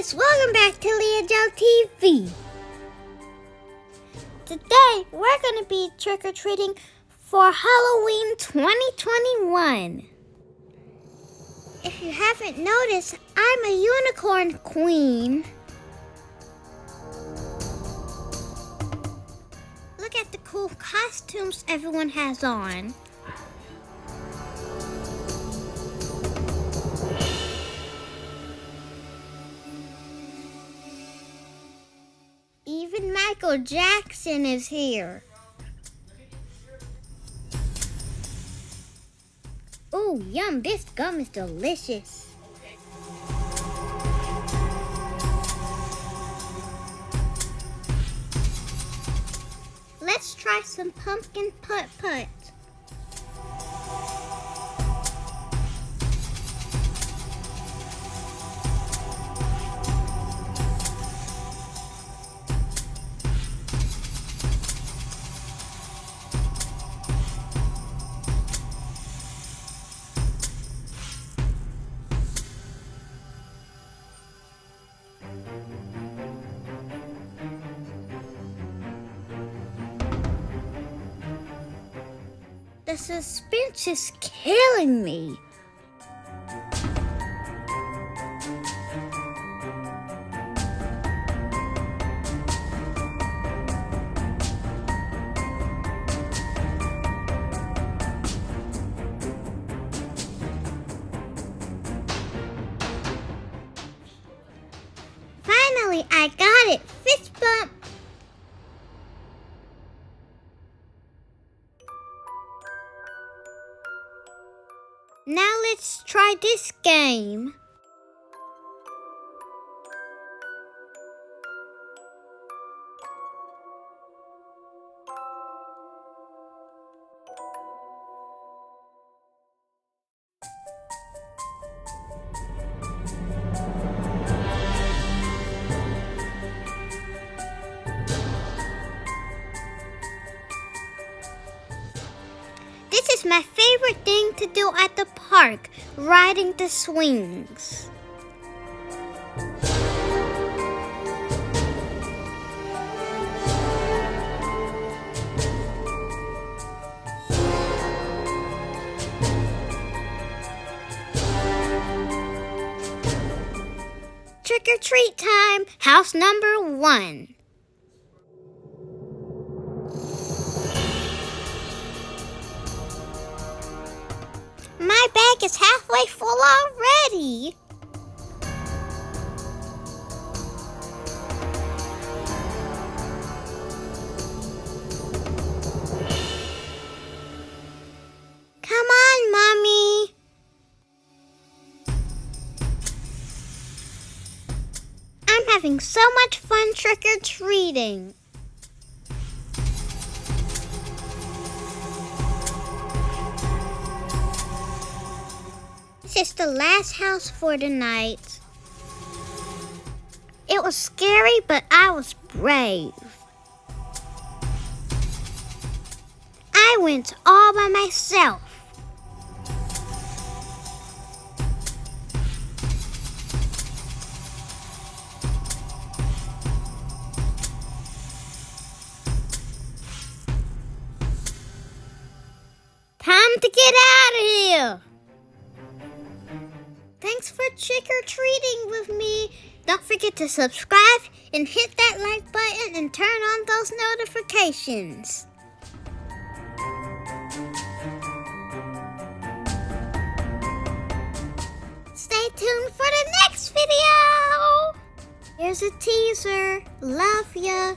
guys, welcome back to Leah TV. Today we're going to be trick-or-treating for Halloween 2021. If you haven't noticed, I'm a unicorn queen. Look at the cool costumes everyone has on. Even Michael Jackson is here. Ooh, yum, this gum is delicious. Let's try some pumpkin putt-putt. The suspense is killing me. Finally, I got it. Fist bump. Now let's try this game. This is my favorite thing to do at the park, riding the swings. Trick or treat time, house number 1. My bag is halfway full already. Come on, Mommy. I'm having so much fun trick-or-treating. This is the last house for the night. It was scary, but I was brave. I went all by myself. Time to get out of here. Thanks for trick-or-treating with me. Don't forget to subscribe and hit that like button and turn on those notifications. Stay tuned for the next video. Here's a teaser. Love ya.